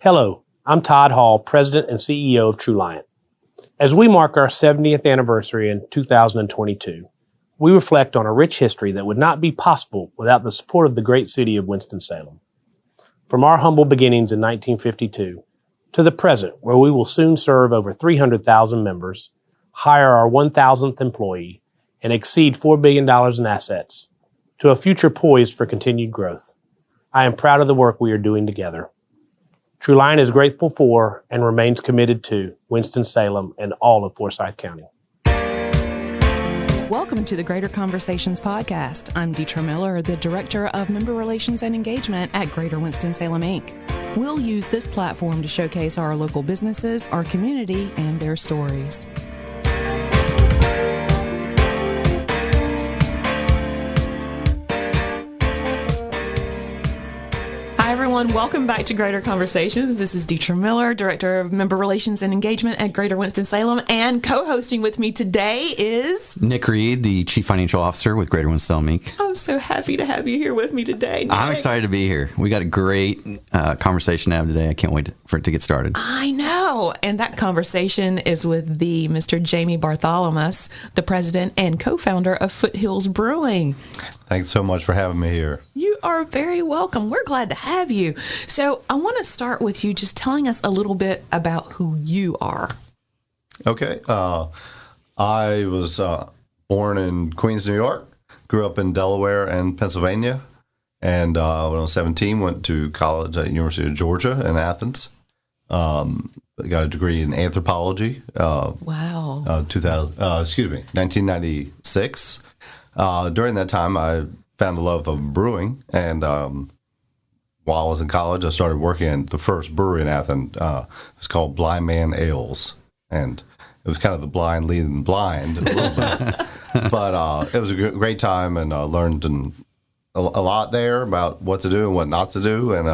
Hello, I'm Todd Hall, President and CEO of TruLiant. As we mark our 70th anniversary in 2022, we reflect on a rich history that would not be possible without the support of the great city of Winston-Salem. From our humble beginnings in 1952 to the present, where we will soon serve over 300,000 members, hire our 1,000th employee, and exceed $4 billion in assets, to a future poised for continued growth. I am proud of the work we are doing together. TruLiant is grateful for and remains committed to Winston-Salem and all of Forsyth County. Welcome to the Greater Conversations podcast. I'm Deetra Miller, the Director of Member Relations and Engagement at Greater Winston-Salem, Inc. We'll use this platform to showcase our local businesses, our community, and their stories. Hi, everyone. Welcome back to Greater Conversations. This is Deetra Miller, Director of Member Relations and Engagement at Greater Winston-Salem, and co-hosting with me today is Nick Reed, the Chief Financial Officer with Greater Winston-Salem, Inc. I'm so happy to have you here with me today, Nick. I'm excited to be here. We got a great conversation to have today. I can't wait for it to get started. I know. And that conversation is with the Mr. Jamie Bartholomaus, the president and co-founder of Foothills Brewing. Thanks so much for having me here. You are very welcome. We're glad to have you. So I want to start with you just telling us a little bit about who you are. Okay. I was born in Queens, New York, grew up in Delaware and Pennsylvania, and when I was 17, went to college at University of Georgia in Athens. Got a degree in anthropology. Wow. 1996. During that time, I found a love of brewing, and while I was in college, I started working at the first brewery in Athens. It's called Blind Man Ales, and it was kind of the blind leading the blind a little bit. But it was a great time, and learned a lot there about what to do and what not to do, and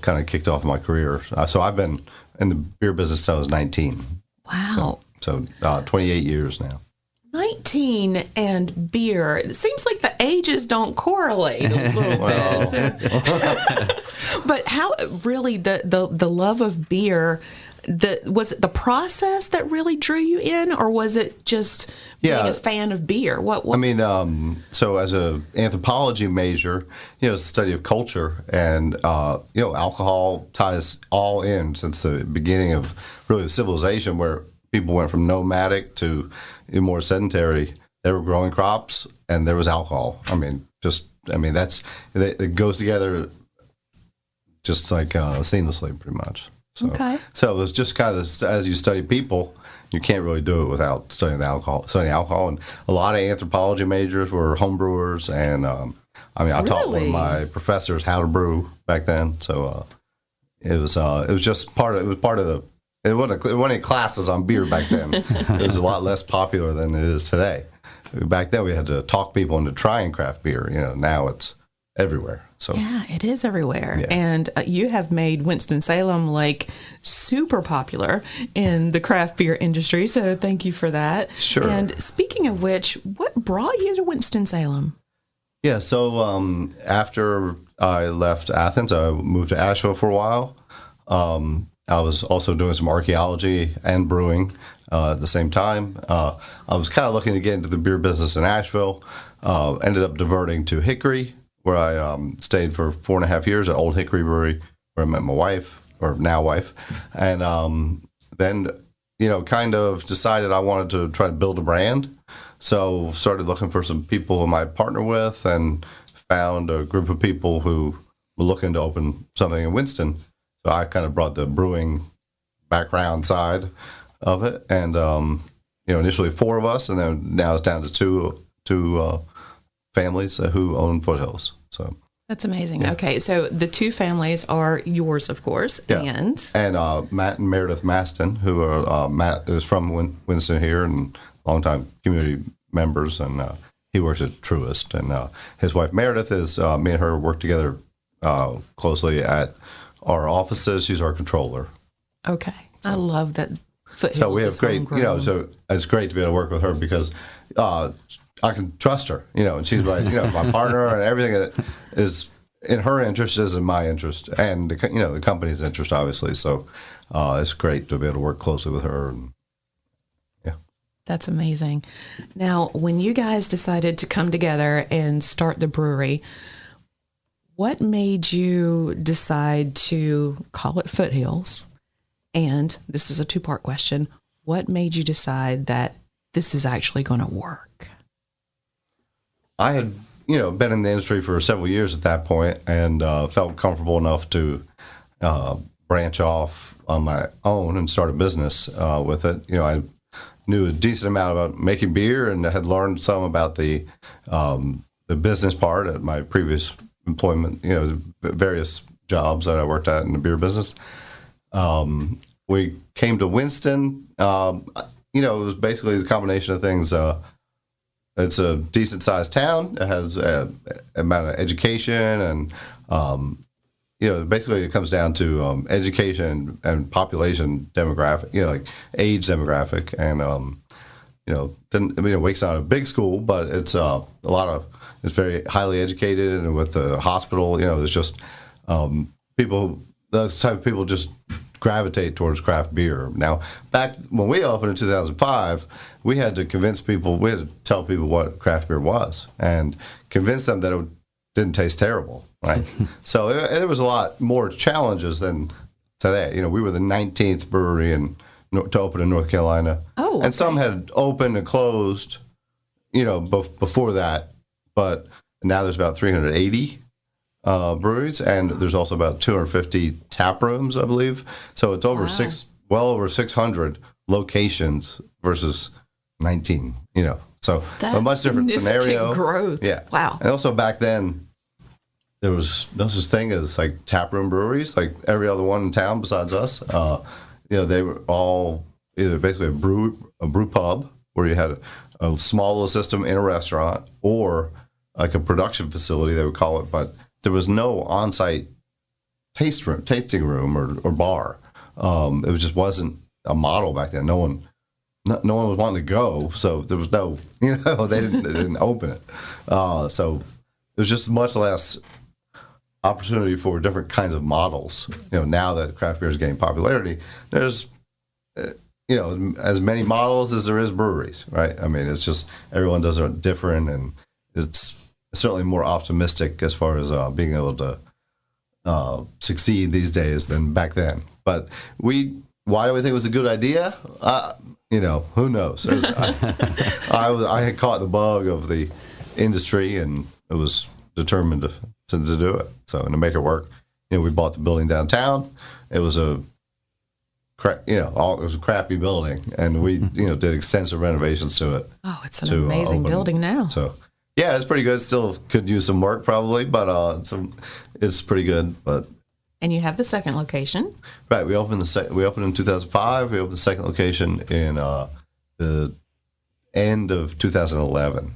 kind of kicked off my career. So I've been in the beer business since I was 19. Wow. So 28 years now. 19 and beer. It seems like the ages don't correlate a little bit. But how really the love of beer, was it the process that really drew you in, or was it just being a fan of beer? What? I mean, so as an anthropology major, it's the study of culture, and alcohol ties all in since the beginning of really the civilization, where people went from nomadic to more sedentary. They were growing crops, and there was alcohol. It goes together just like seamlessly, pretty much. So, okay. So it was just kind of this, as you study people, you can't really do it without studying alcohol. And a lot of anthropology majors were homebrewers, and I taught one of my professors how to brew back then. So it was just part of the. It wasn't any classes on beer back then. It was a lot less popular than it is today. Back then, we had to talk people into trying craft beer. Now it's everywhere. So yeah, it is everywhere. Yeah. And you have made Winston-Salem super popular in the craft beer industry. So thank you for that. Sure. And speaking of which, what brought you to Winston-Salem? Yeah. So after I left Athens, I moved to Asheville for a while. I was also doing some archaeology and brewing at the same time. I was kind of looking to get into the beer business in Asheville. Ended up diverting to Hickory, where I stayed for 4.5 years at Old Hickory Brewery, where I met my wife, or now wife. And then, kind of decided I wanted to try to build a brand. So started looking for some people who I might partner with, and found a group of people who were looking to open something in Winston. So I kind of brought the brewing background side of it, and initially 4 of us, and then now it's down to two families who own Foothills. So that's amazing. Yeah. Okay, so the 2 families are yours, of course, yeah. and Matt and Meredith Maston, who are Matt is from Winston here and longtime community members, and he works at Truist, and his wife Meredith is me and her work together closely at our offices. She's our controller. Okay. I love that Foothills. So we have is great, homegrown. so it's great to be able to work with her because I can trust her, and she's my partner, and everything is in her interest is in my interest, and the company's interest, obviously. So it's great to be able to work closely with her. And, yeah, that's amazing. Now, when you guys decided to come together and start the brewery, what made you decide to call it Foothills? And this is a two-part question. What made you decide that this is actually going to work? I had, been in the industry for several years at that point, and felt comfortable enough to branch off on my own and start a business with it. I knew a decent amount about making beer and had learned some about the business part at my previous employment, various jobs that I worked at in the beer business. We came to Winston. It was basically a combination of things. It's a decent sized town. It has a amount of education, and basically it comes down to education and population demographic. Like age demographic, and Wake's not a big school, but it's it's very highly educated, and with the hospital, there's just those type of people just gravitate towards craft beer. Now, back when we opened in 2005, we had to tell people what craft beer was and convince them that it didn't taste terrible, right? So there was a lot more challenges than today. We were the 19th brewery to open in North Carolina. Oh, okay. And some had opened and closed, before that. But now there's about 380 breweries, and there's also about 250 tap rooms, I believe. So it's over well over 600 locations versus 19. So that's a much different scenario. Growth. Yeah. Wow. And also back then, there was no such thing as like tap room breweries, like every other one in town besides us. They were all either basically a brew pub where you had a small little system in a restaurant, or like a production facility, they would call it, but there was no on-site tasting room or bar. It just wasn't a model back then. No one was wanting to go, so there was no, they didn't open it. So there's just much less opportunity for different kinds of models. Now that craft beer is gaining popularity, there's as many models as there is breweries, right? I mean, it's just everyone does it different, and it's certainly more optimistic as far as being able to succeed these days than back then. But why do we think it was a good idea? Who knows? I had caught the bug of the industry, and it was determined to do it. So, and to make it work, we bought the building downtown. It was it was a crappy building, and we did extensive renovations to it. Oh, it's an amazing building now. So. Yeah, it's pretty good. Still could use some work probably, but it's pretty good. But and you have the second location, right? We opened in 2005. We opened the second location in the end of 2011.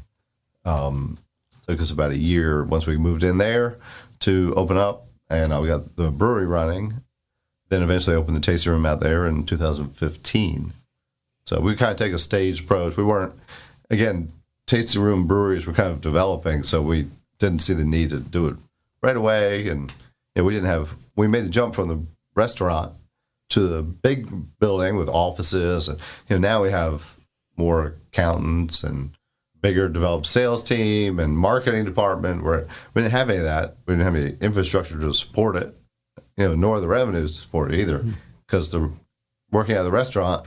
Took us about a year once we moved in there to open up, and we got the brewery running. Then eventually opened the tasting room out there in 2015. So we kind of take a staged approach. We weren't, again, tasting room breweries were kind of developing, so we didn't see the need to do it right away. And we made the jump from the restaurant to the big building with offices, and now we have more accountants and bigger developed sales team and marketing department. Where we didn't have any of that. We didn't have any infrastructure to support it, nor the revenues to support it either, because working at the restaurant,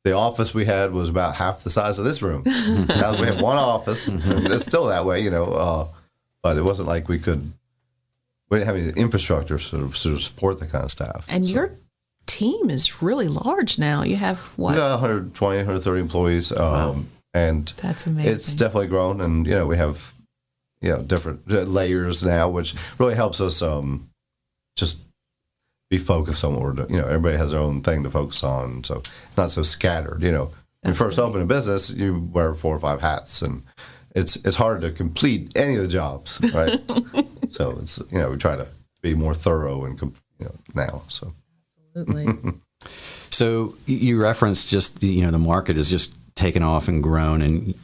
the office we had was about half the size of this room. Now we have one office, and it's still that way, but it wasn't like we didn't have any infrastructure to support that kind of staff. And your team is really large now. You have what? We got 120, 130 employees. Wow. And that's amazing. It's definitely grown, and we have different layers now, which really helps us just be focused on what we're doing. Everybody has their own thing to focus on, so it's not so scattered. When you first open a business, you wear 4 or 5 hats, and it's hard to complete any of the jobs, right? So it's we try to be more thorough and now. So absolutely. So you referenced just the market has just taken off and grown, and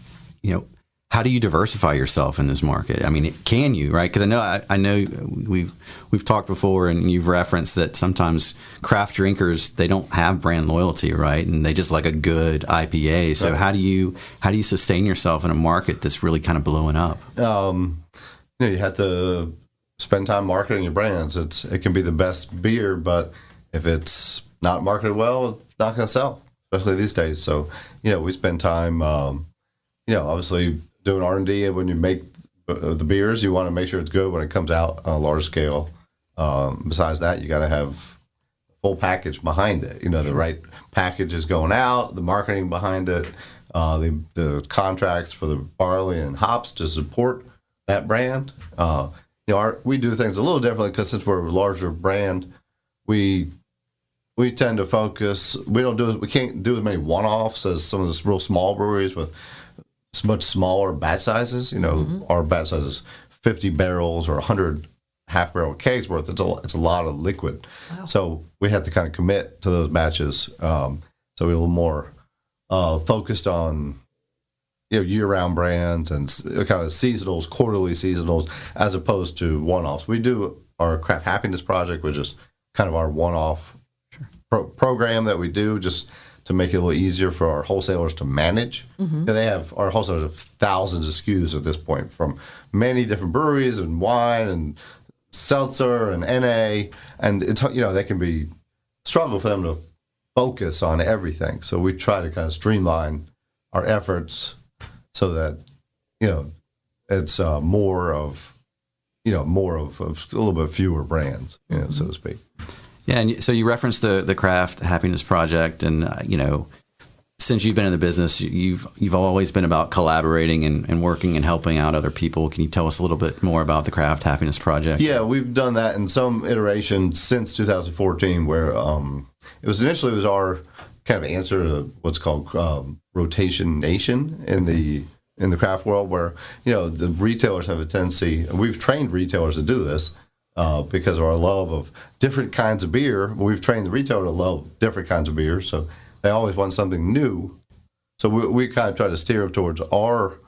how do you diversify yourself in this market? I mean, can you, right? Because I know we've talked before, and you've referenced that sometimes craft drinkers, they don't have brand loyalty, right? And they just like a good IPA. So how do you sustain yourself in a market that's really kind of blowing up? You have to spend time marketing your brands. It can be the best beer, but if it's not marketed well, it's not going to sell, especially these days. So, we spend time, obviously doing R&D. And when you make the beers, you want to make sure it's good when it comes out on a large scale. Besides that, you got to have a full package behind it. The right package is going out, the marketing behind it, the contracts for the barley and hops to support that brand. We do things a little differently because since we're a larger brand, we tend to focus. We can't do as many one-offs as some of the real small breweries with much smaller batch sizes. Our batch size is 50 barrels or 100 half-barrel kegs worth. It's a lot of liquid. Wow. So we have to kind of commit to those batches. So we're a little more focused on year-round brands and kind of seasonals, quarterly seasonals, as opposed to one-offs. We do our Craft Happiness Project, which is kind of our one-off program that we do just to make it a little easier for our wholesalers to manage. Mm-hmm. Our wholesalers have thousands of SKUs at this point from many different breweries and wine and seltzer and NA, and it's they can be struggle for them to focus on everything. So we try to kind of streamline our efforts so that it's more of a little bit fewer brands, so to speak. Yeah, and so you referenced the Craft Happiness Project, and since you've been in the business, you've always been about collaborating and working and helping out other people. Can you tell us a little bit more about the Craft Happiness Project? Yeah, we've done that in some iteration since 2014, where it was our kind of answer to what's called rotation nation in the craft world, where the retailers have a tendency, and we've trained retailers to do this. Because of our love of different kinds of beer, we've trained the retailer to love different kinds of beer, so they always want something new. So we kind of try to steer them towards our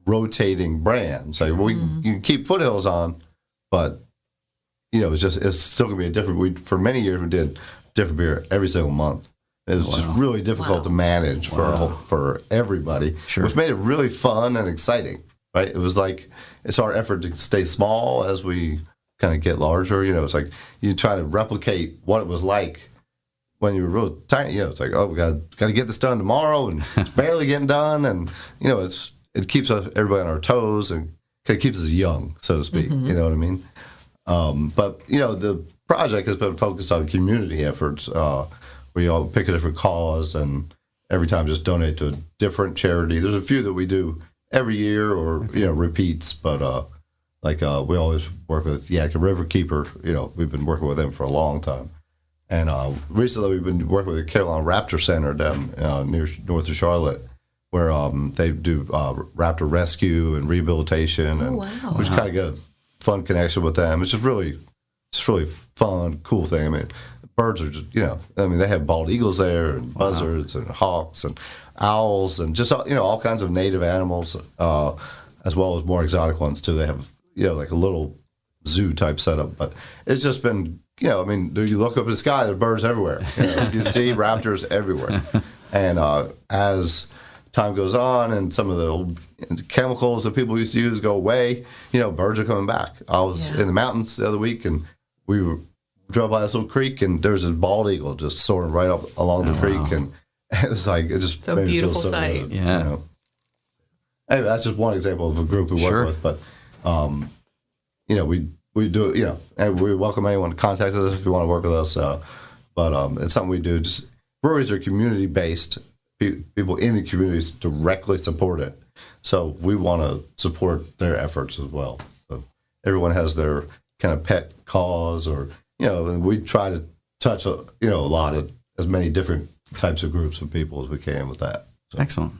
rotating brands. So you can keep Foothills on, but it's still gonna be a different. For many years we did different beer every single month. It was just really difficult to manage for everybody, which made it really fun and exciting. Right? It was like it's our effort to stay small as we kind of get larger. It's like you try to replicate what it was like when you were real tiny. It's like, oh, we got to get this done tomorrow, and it's barely getting done, and it keeps everybody on our toes and kind of keeps us young, so to speak. Mm-hmm. You know what I mean? But the project has been focused on community efforts. We all pick a different cause, and every time just donate to a different charity. There's a few that we do every year or repeats, but we always work with Yakka Riverkeeper. We've been working with them for a long time. And recently we've been working with the Carolina Raptor Center down near north of Charlotte, where they do raptor rescue and rehabilitation. And we just kind of get a fun connection with them. It's just really fun, cool thing. I mean, birds are just, they have bald eagles there, and buzzards and hawks and owls and just, all kinds of native animals, as well as more exotic ones too. They have, like a little zoo type setup, but it's just been, you look up in the sky, there are birds everywhere. You see raptors everywhere. And as time goes on and some of the old chemicals that people used to use go away, birds are coming back. I was in the mountains the other week, and we drove by this little creek, and there was this bald eagle just soaring right up along the creek, and it was like, it just made me feel so sight. Good, Anyway, that's just one example of a group we work with, but we do, and we welcome anyone to contact us if you want to work with us. But it's something we do. Just breweries are community based. People in the communities directly support it. So we want to support their efforts as well. So everyone has their kind of pet cause, or and we try to touch a lot of as many different types of groups of people as we can with that. So. Excellent.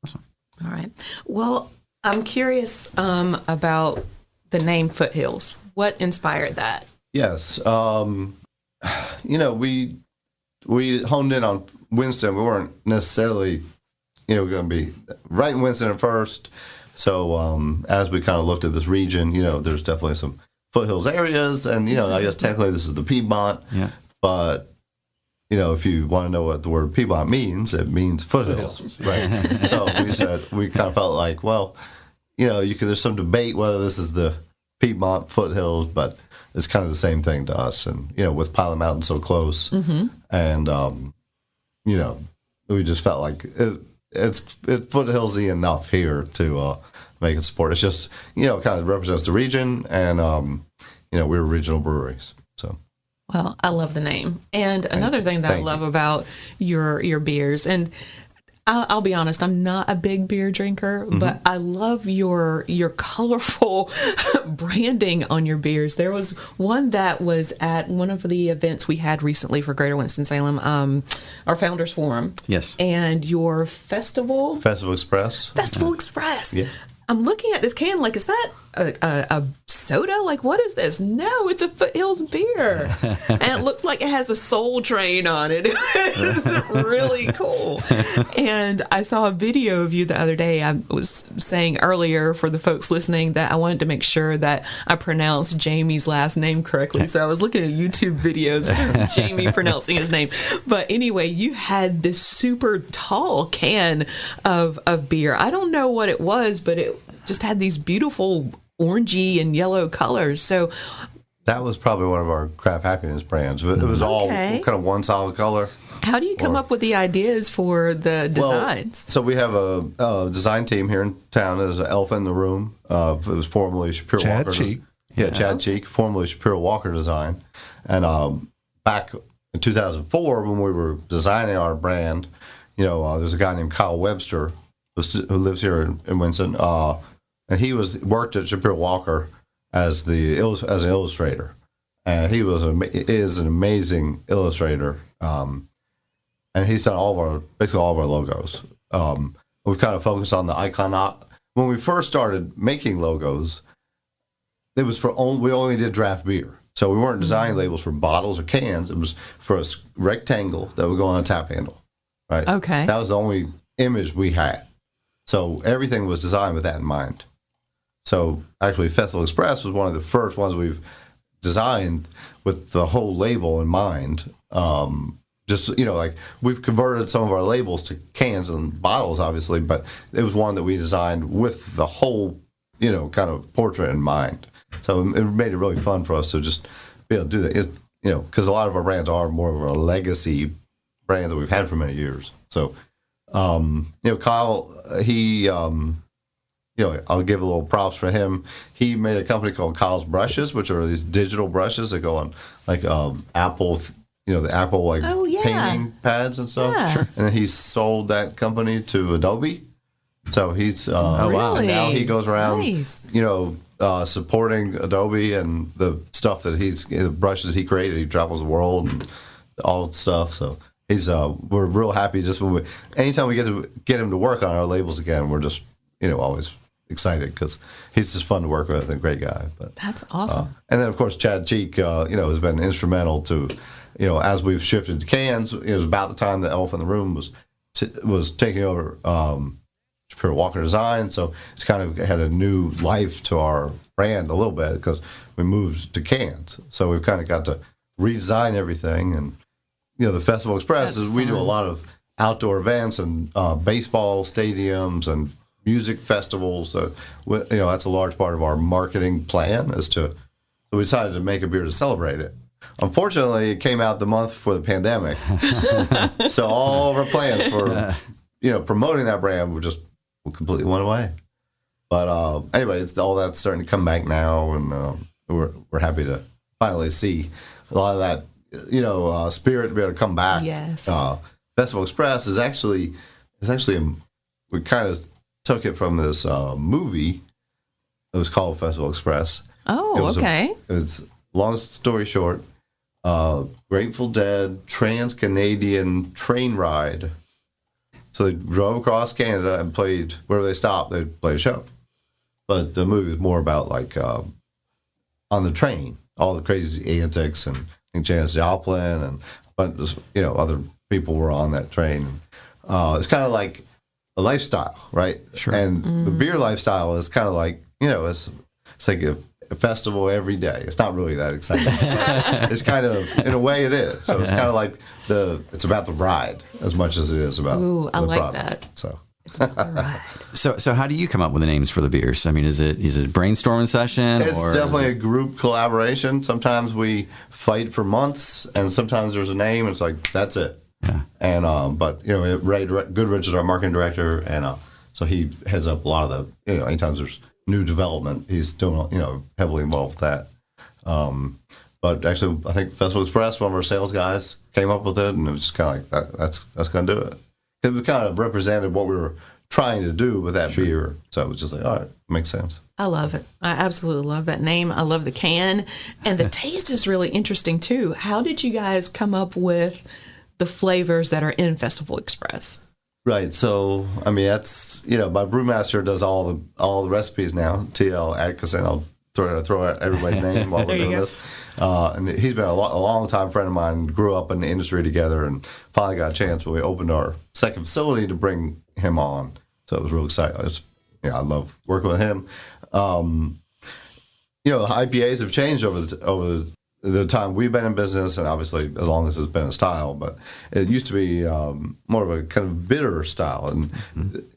Awesome. All right. Well, I'm curious about the name Foothills. What inspired that? Yes. We honed in on Winston. We weren't necessarily, going to be right in Winston at first, So as we kind of looked at this region, there's definitely some foothills areas, and I guess technically this is the Piedmont, but if you want to know what the word Piedmont means, it means foothills, right? So we kind of felt like, well, there's some debate whether this is the Piedmont foothills, but it's kind of the same thing to us, and with Pilot Mountain so close, and we just felt like it's foothillsy enough here to make it support. It's just kind of represents the region, and we're regional breweries, so. Well, I love the name. And another thing that I love about your beers, and I'll be honest, I'm not a big beer drinker, but I love your colorful branding on your beers. There was one that was at one of the events we had recently for Greater Winston-Salem, our Founders Forum. Yes. And your Festival Express. Festival Express. Yeah. I'm looking at this can like, is that a soda? Like, what is this? No, it's a Foothills beer. And it looks like it has a Soul Train on it. It's really cool. And I saw a video of you the other day. I was saying earlier for the folks listening that I wanted to make sure that I pronounced Jamie's last name correctly. So I was looking at YouTube videos of Jamie pronouncing his name. But anyway, you had this super tall can of beer. I don't know what it was, but it just had these beautiful orangey and yellow colors. So that was probably one of our Craft Happiness brands. It was all kind of one solid color. How do you come up with the ideas for the designs? So we have a design team here in town. There's an elf in the room. It was formerly Shapiro Walker. Cheek. Yeah, Chad Cheek, formerly Shapiro Walker Design. And back in 2004, when we were designing our brand, there's a guy named Kyle Webster who lives here in Winston. And he worked at Shapiro Walker as an illustrator, and he is an amazing illustrator. And he's done basically all of our logos. We've kind of focused on the icon. When we first started making logos, it was we only did draft beer, so we weren't designing labels for bottles or cans. It was for a rectangle that would go on a tap handle, right? Okay, that was the only image we had. So everything was designed with that in mind. So actually, Festival Express was one of the first ones we've designed with the whole label in mind. Like we've converted some of our labels to cans and bottles, obviously, but it was one that we designed with the whole, kind of portrait in mind. So it made it really fun for us to just be able to do that. Because a lot of our brands are more of a legacy brand that we've had for many years. So, Kyle, he. I'll give a little props for him. He made a company called Kyle's Brushes, which are these digital brushes that go on like Apple, the Apple painting pads and stuff. Yeah. Sure. And then he sold that company to Adobe. So he's wow. And now he goes around, Nice. Supporting Adobe and the stuff that the brushes he created. He travels the world and all the stuff. So he's we're real happy just anytime we get to get him to work on our labels again, we're just always excited because he's just fun to work with and a great guy. But that's awesome. And then of course Chad Cheek, has been instrumental to, as we've shifted to cans. It was about the time the Elf in the Room was taking over Shapiro Walker Design, so it's kind of had a new life to our brand a little bit because we moved to cans. So we've kind of got to redesign everything, and the Festival Express we do a lot of outdoor events and baseball stadiums and music festivals. That's a large part of our marketing plan so we decided to make a beer to celebrate it. Unfortunately, it came out the month before the pandemic. So all of our plans for, promoting that brand completely went away. But anyway, all that's starting to come back now, and we're happy to finally see a lot of that, spirit to be able to come back. Yes. Festival Express is actually we kind of took it from this movie. It was called Festival Express. Oh, okay. It was, long story short, Grateful Dead trans-Canadian train ride. So they drove across Canada and played, wherever they stopped, they'd play a show. But the movie was more about on the train, all the crazy antics, and I think Janis Joplin and a bunch of, other people were on that train. It's kind of like a lifestyle, right? Sure. And the beer lifestyle is kind of like, it's like a festival every day. It's not really that exciting. It's kind of, in a way, it is. So it's kind of like it's about the ride as much as it is about I the like product. that. So. All right. So how do you come up with the names for the beers? I mean, is it a brainstorming session? It's definitely a group collaboration. Sometimes we fight for months, and sometimes there's a name, and it's like, that's it. Yeah. And but Ray Goodrich is our marketing director, and so he heads up a lot of the anytime there's new development, he's still heavily involved with that. But actually, I think Festival Express, one of our sales guys, came up with it, and it was just kind of like that's going to do it. It kind of represented what we were trying to do with that beer, so it was just like, all right, makes sense. I love it. I absolutely love that name. I love the can, and the taste is really interesting too. How did you guys come up with the flavors that are in Festival Express? Right. So, I mean, that's my brewmaster does all the recipes now. TL Atkinson. I'll throw out everybody's name while we're doing this. And he's been a long time friend of mine. Grew up in the industry together, and finally got a chance when we opened our second facility to bring him on. So it was real exciting. I love working with him. IPAs have changed over the time we've been in business, and obviously as long as it's been a style, but it used to be more of a kind of bitter style. And,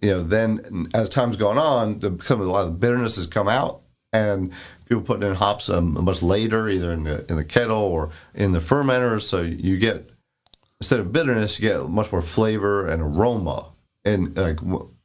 then as time's gone on, a lot of the bitterness has come out, and people putting in hops much later, either in the kettle or in the fermenter. So you get, instead of bitterness, you get much more flavor and aroma and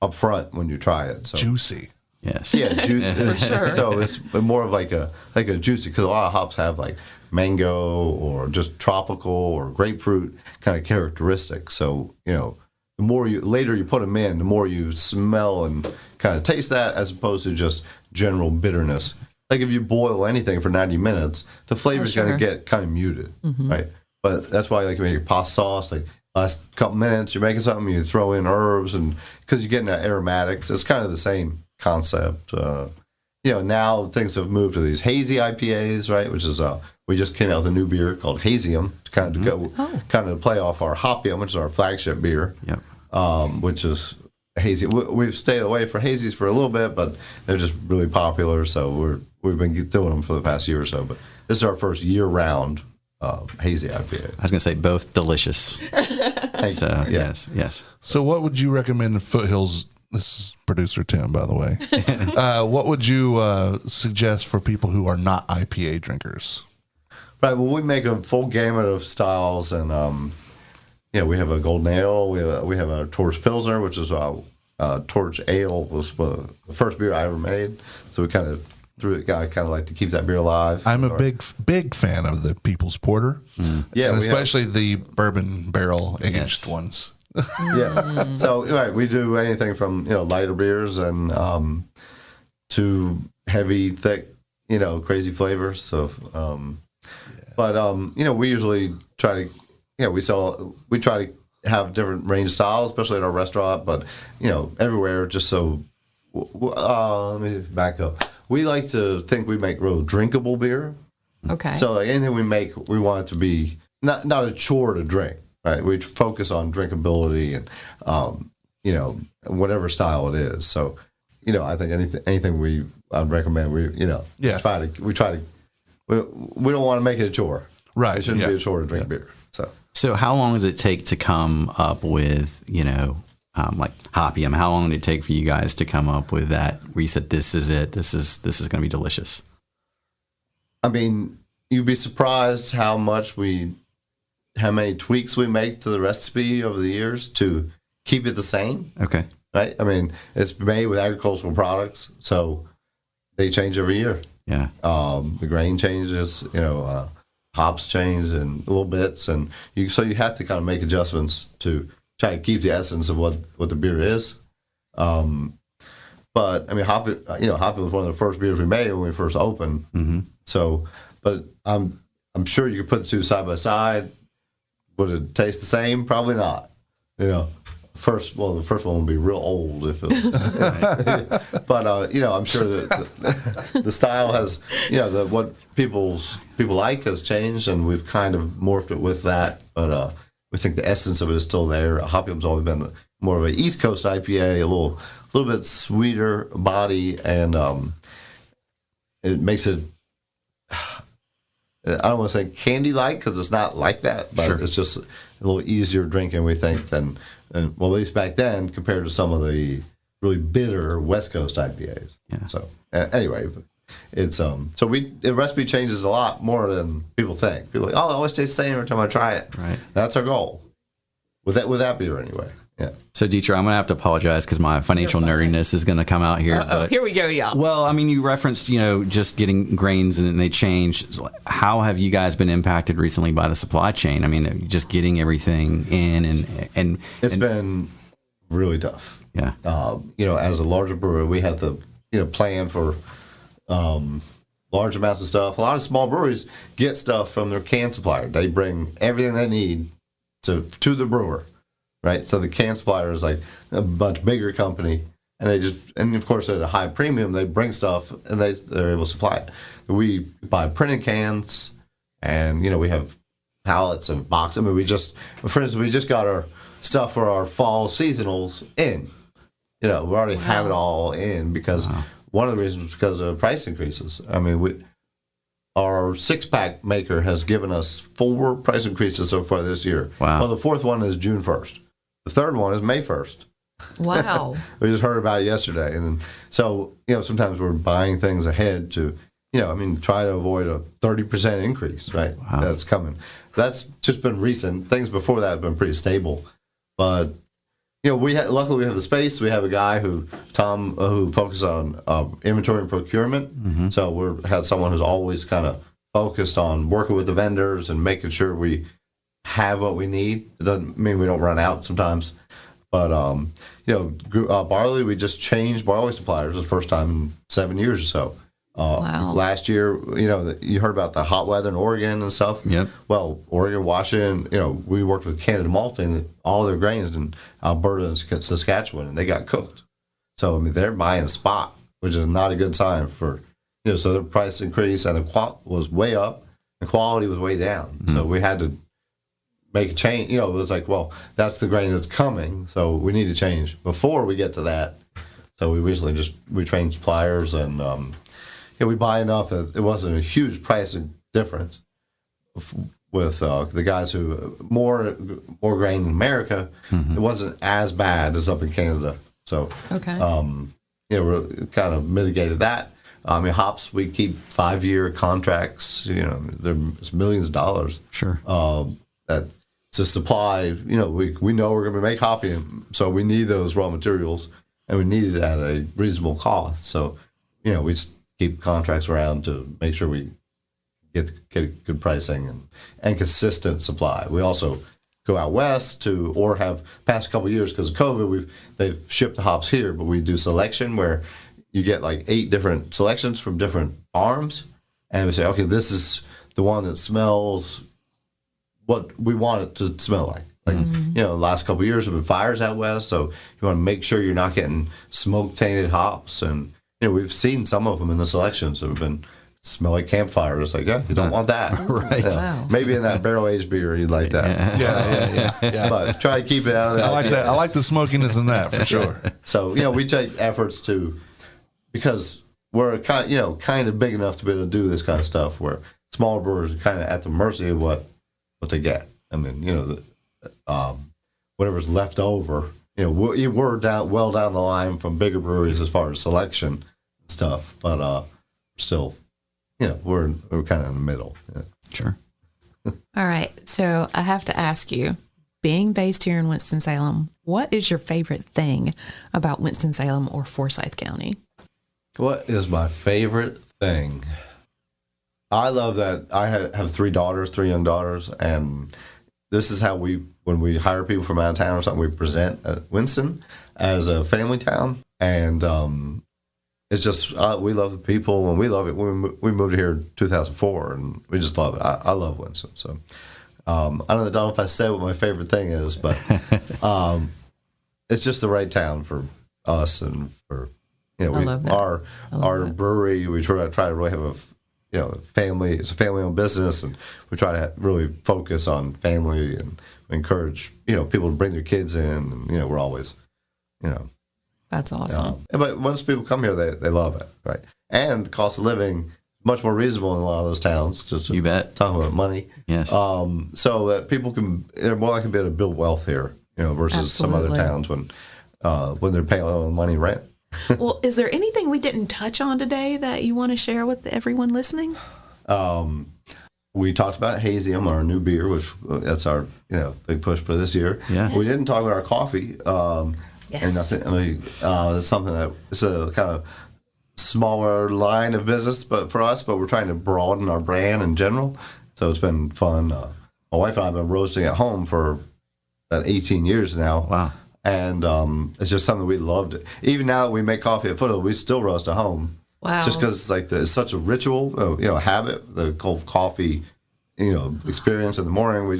up front when you try it. So juicy. Yes. Yeah, For sure. So it's more of like a juicy, because a lot of hops have like mango or just tropical or grapefruit kind of characteristics. So the more later you put them in, the more you smell and kind of taste that, as opposed to just general bitterness. Like if you boil anything for 90 minutes, the flavor's going to get kind of muted, right? But that's why, like, you make your pasta sauce, like last couple minutes, you're making something, you throw in herbs, and because you're getting that aromatics, it's kind of the same concept. Now things have moved to these hazy IPAs, right? Which is we just came out with a new beer called Hazium to kind of play off our Hopium, which is our flagship beer. Yep. Which is hazy. We've stayed away for hazies for a little bit, but they're just really popular. So we've been doing them for the past year or so. But this is our first year-round hazy IPA. I was going to say both delicious. So yes. So what would you recommend in Foothills? This is producer Tim, by the way. What would you suggest for people who are not IPA drinkers? Right. Well, we make a full gamut of styles, and we have a golden ale. We have a Torch Pilsner, which is Torch Ale was the first beer I ever made. So we kind of threw it. I kind of like to keep that beer alive. I'm a big fan of the People's Porter. Yeah, and especially the bourbon barrel aged ones. Yeah. So we do anything from lighter beers and to heavy, thick, crazy flavors. So, we usually try to we try to have different range styles, especially at our restaurant. But everywhere, just so. Let me back up. We like to think we make real drinkable beer. Okay. So like anything we make, we want it to be not a chore to drink. Right, we focus on drinkability and whatever style it is. So, I think anything I'd recommend. We try to. We don't want to make it a chore. Right, it shouldn't be a chore to drink beer. So how long does it take to come up with like Hopium? How long did it take for you guys to come up with that? Where you said this is it. This is going to be delicious. I mean, you'd be surprised how many tweaks we make to the recipe over the years to keep it the same. Okay. Right? I mean, it's made with agricultural products, so they change every year. Yeah. The grain changes, hops change in little bits, and you have to kind of make adjustments to try to keep the essence of what the beer is. But I mean, Hoppy was one of the first beers we made when we first opened. Mm-hmm. So, but I'm sure you could put the two side by side. Would it taste the same? Probably not. The first one would be real old if it was. But I'm sure that the style has, what people like has changed, and we've kind of morphed it with that. But we think the essence of it is still there. Hopium's always been more of an East Coast IPA, a little bit sweeter body, and it makes it. I don't want to say candy-like because it's not like that, but it's just a little easier drinking, we think, than at least back then compared to some of the really bitter West Coast IPAs. Yeah. So anyway, it's so the recipe changes a lot more than people think. People are like, oh, it always tastes the same every time I try it. Right. That's our goal with that beer anyway. Yeah. So, Dietrich, I'm going to have to apologize because my financial nerdiness is going to come out here. But, here we go, y'all. Well, I mean, you referenced, just getting grains and they change. How have you guys been impacted recently by the supply chain? I mean, just getting everything in and it's been really tough. Yeah. As a larger brewery, we have to, plan for large amounts of stuff. A lot of small breweries get stuff from their can supplier. They bring everything they need to the brewer. Right, so the can supplier is like a much bigger company, and of course at a high premium, they bring stuff and they're able to supply it. We buy printed cans, and we have pallets of boxes. I mean, for instance, we just got our stuff for our fall seasonals in. We already have it all in because one of the reasons is because of price increases. I mean, our 6-pack maker has given us 4 price increases so far this year. Wow. Well, the 4th one is June 1st. The 3rd one is May 1st. Wow. We just heard about it yesterday. And so, sometimes we're buying things ahead to, try to avoid a 30% increase, right? Wow. That's coming. That's just been recent. Things before that have been pretty stable. But, luckily we have the space. We have a guy who focuses on inventory and procurement. Mm-hmm. So we had someone who's always kind of focused on working with the vendors and making sure we have what we need. It doesn't mean we don't run out sometimes, but barley, we just changed barley suppliers the first time in 7 years or so. Wow. Last year, you heard about the hot weather in Oregon and stuff. Yep. Well, Oregon, Washington, we worked with Canada Malting, all their grains in Alberta and Saskatchewan, and they got cooked. So they're buying spot, which is not a good sign for so their price increase and the quality was way up, the quality was way down. Mm-hmm. So we had to make a change. It was like, well, that's the grain that's coming, so we need to change before we get to that. So we recently we trained suppliers, and we buy enough that it wasn't a huge price difference with the guys who more grain in America. Mm-hmm. It wasn't as bad as up in Canada. So okay, we're kind of mitigated that. Hops, we keep 5-year contracts. There's millions of dollars. Sure. That to supply, we know we're going to make hoppy, so we need those raw materials, and we need it at a reasonable cost. So, we just keep contracts around to make sure we get good pricing and consistent supply. We also go out west or have past couple of years because of COVID, they've shipped the hops here, but we do selection where you get like 8 different selections from different farms, and we say, okay, this is the one that smells what we want it to smell like. The last couple of years have been fires out west, so you want to make sure you're not getting smoke-tainted hops. And, we've seen some of them in the selections that have been smell like campfire. It's like, yeah, you don't want that. Right. Wow. Maybe in that barrel-aged beer, you'd like that. Yeah. But try to keep it out of that. I like that. I like the smokiness in that for sure. So, we take efforts because we're kind of big enough to be able to do this kind of stuff where smaller brewers are kind of at the mercy of what they get. I mean, whatever's left over, we're well down the line from bigger breweries as far as selection and stuff, but still, we're kind of in the middle. Yeah. Sure. All right. So I have to ask you, being based here in Winston-Salem, what is your favorite thing about Winston-Salem or Forsyth County? What is my favorite thing? I love that I have 3 young daughters, and this is how when we hire people from out of town or something, we present at Winston as a family town, and it's just we love the people, and we love it. We moved here in 2004, and we just love it. I love Winston, so I don't know if I said what my favorite thing is, but it's just the right town for us and for our brewery. We try to really have family. It's a family-owned business, and we try to really focus on family, and encourage, people to bring their kids in. And, we're always, That's awesome. But once people come here, they love it, right? And the cost of living much more reasonable in a lot of those towns. Just You bet. Talking about money. Yes. So that people they're more likely to be able to build wealth here, versus some other towns when they're paying a lot of money rent. Well, is there anything we didn't touch on today that you want to share with everyone listening? We talked about Hazium, our new beer, which that's our big push for this year. Yeah. We didn't talk about our coffee. Yes. And it's something that it's a kind of smaller line of business, but we're trying to broaden our brand in general. So it's been fun. My wife and I have been roasting at home for about 18 years now. Wow. And it's just something we loved. Even now that we make coffee at Foothills, we still roast at home. Wow. Just because it's such a ritual, habit, the cold coffee, experience in the morning. I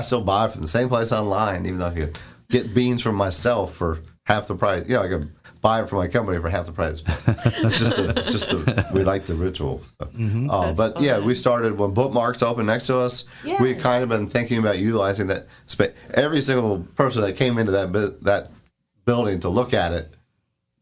still buy from the same place online, even though I could get beans from myself for half the price. I could buy it from my company for half the price. We like the ritual. So. But fun. yeah, we started when Bookmarks opened next to us. Yes. We kind of been thinking about utilizing that space. Every single person that came into that building to look at it,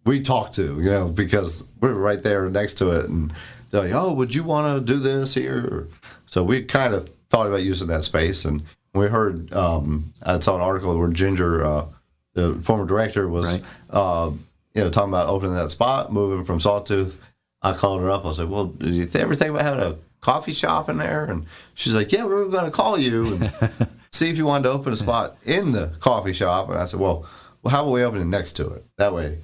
we talked to, because we were right there next to it, and they're like, "Oh, would you want to do this here?" So we kind of thought about using that space, and we heard I saw an article where Ginger, the former director, was talking about opening that spot, moving from Sawtooth. I called her up. I was like, "Well, did you ever think about having a coffee shop in there?" And she's like, "Yeah, we were going to call you and see if you wanted to open a spot in the coffee shop." And I said, "Well, how about we open it next to it? That way,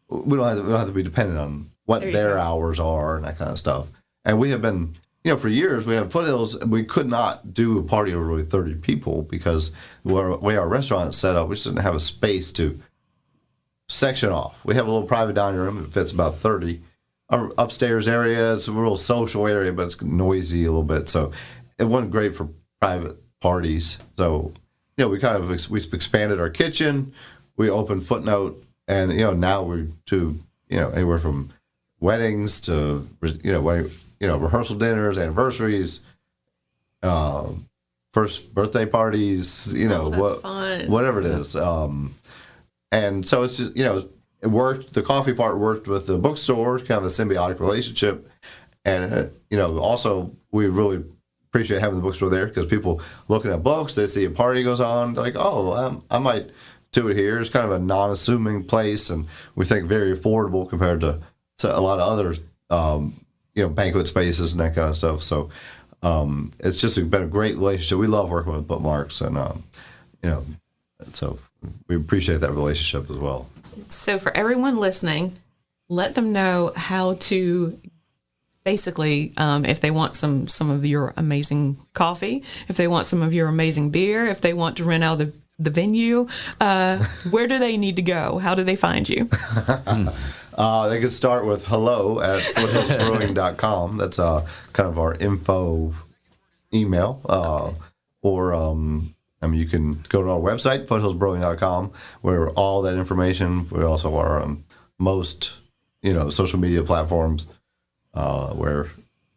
we don't have to be dependent on what their hours are and that kind of stuff." And we have been, for years, we have Foothills. We could not do a party of really 30 people because the way our restaurant is set up, we just didn't have a space to section off. We have a little private dining room that fits about 30. Our upstairs area, it's a real social area, but it's noisy a little bit. So it wasn't great for private parties. So, we've expanded our kitchen. We opened Footnote. And, now we're to, anywhere from weddings to, rehearsal dinners, anniversaries, first birthday parties, fun. whatever it is. And so it's just, it worked. The coffee part worked with the bookstore, kind of a symbiotic relationship. And, also we really appreciate having the bookstore there because people looking at books, they see a party goes on, they're like, oh, I might do it here. It's kind of a non-assuming place, and we think very affordable compared to a lot of other, banquet spaces and that kind of stuff. So it's just been a great relationship. We love working with Bookmarks, and so we appreciate that relationship as well. So for everyone listening, let them know how to basically, if they want some of your amazing coffee, if they want some of your amazing beer, if they want to rent out the venue, where do they need to go? How do they find you? They could start with hello@foothillsbrewing.com. That's kind of our info email. Or you can go to our website, foothillsbrewing.com, where all that information. We also are on most, social media platforms where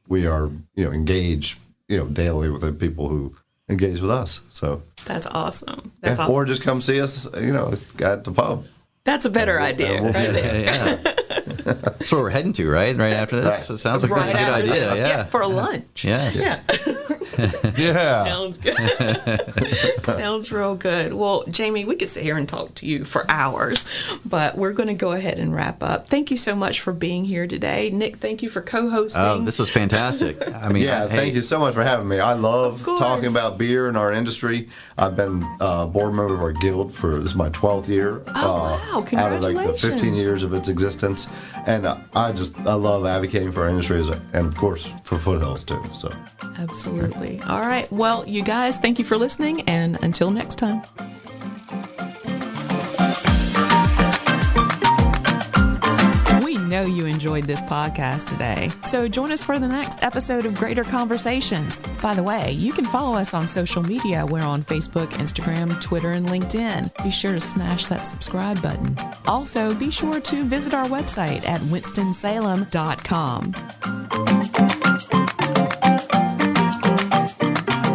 we are, engaged, daily with the people who engage with us. So that's awesome. That's awesome. Or just come see us, at the pub. That's a better idea right there. Yeah. That's where we're heading to, right? Right after this? It sounds like a good idea. Yeah. For a lunch. Yes. Yeah. Yeah. Sounds good. Sounds real good. Well, Jamie, we could sit here and talk to you for hours, but we're going to go ahead and wrap up. Thank you so much for being here today. Nick, thank you for co-hosting. Oh, this was fantastic. Thank you so much for having me. I love talking about beer in our industry. I've been a board member of our guild this is my 12th year. Oh, wow. Congratulations. Out of the 15 years of its existence. And I love advocating for our industry and, of course, for Foothills, too. So absolutely. All right. Well, you guys, thank you for listening, and until next time. We know you enjoyed this podcast today, so join us for the next episode of Greater Conversations. By the way, you can follow us on social media. We're on Facebook, Instagram, Twitter, and LinkedIn. Be sure to smash that subscribe button. Also, be sure to visit our website at winstonsalem.com.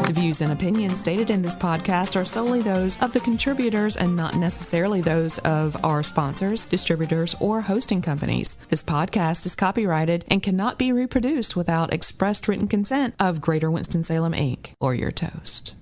The views views and opinions stated in this podcast are solely those of the contributors and not necessarily those of our sponsors, distributors, or hosting companies. This podcast is copyrighted and cannot be reproduced without expressed written consent of Greater Winston-Salem, Inc. or your toast.